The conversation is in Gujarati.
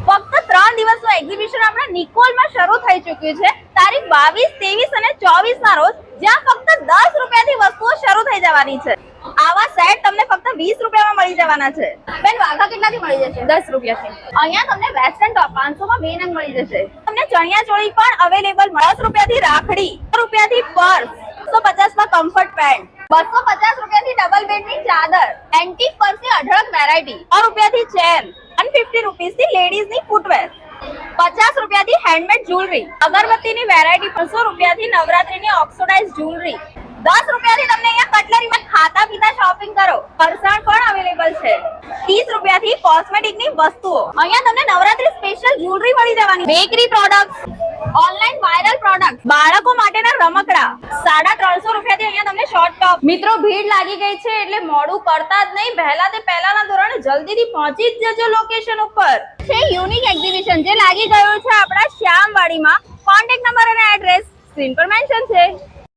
ફક્ત 3 દિવસનું એક્ઝિબિશન આપણા નિકોલમાં શરૂ થઈ ચૂક્યું છે તારીખ 22, 23 અને 24 ના રોજ, જ્યાં ફક્ત 10 રૂપિયાથી વસ્તુઓ શરૂ થઈ જવાની છે. આવા સેટ તમને ફક્ત 20 રૂપિયામાં મળી જવાના છે. બેન, વાઘા કેટલાથી મળી જશે? 10 રૂપિયાથી. અહીંયા તમને વેસ્ટર્ન ટોપ 500 માં 2 નંગ મળી જશે. તમને ચણિયા ચોળી પણ અવેલેબલ. 10 રૂપિયાથી રાખડી, 100 રૂપિયાથી પર્સ, 150 માં કમ્ફર્ટ પેન્ટ, 250 રૂપિયાથી ડબલ બેડની ચાદર, એન્ટિક પર્સની અઢળક વેરાયટી, 100 રૂપિયાથી ચેર, 150 રૂપીસથી લેડીઝની ફૂટવેર, 50 રૂપિયાથી હેન્ડમેડ જ્વેલરી, અગરબત્તીની વેરાયટી, 500 રૂપિયાથી નવરાત્રીની ઓક્સિડાઇઝ જ્વેલરી, 10 રૂપિયાથી તમને અહીંયા કટલરીમાં ખાતા પીતા શોપિંગ કરો. ફરસાણ પણ અવેલેબલ છે. 30 રૂપિયાથી કોસ્મેટિકની વસ્તુઓ. અહીંયા તમને નવરાત્રી સ્પેશિયલ જ્વેલરી મળી જવાની. Bakery products, online viral product, બાળકો માટેના રમકડા, 350 રૂપિયાથી અહીંયા તમને શોર્ટ ટોપ. મિત્રો, ભીડ લાગી ગઈ છે એટલે મોડું કરતા જ નહીં, પહેલાના ધોરણે જલ્દીથી પહોંચી જ જજો લોકેશન ઉપર. છે યુનિક એક્ઝિબિશન જે લાગી ગયું છે આપણા શ્યામવાડીમાં. કોન્ટેક્ટ નંબર અને એડ્રેસ સ્ક્રીન પર મેન્શન છે.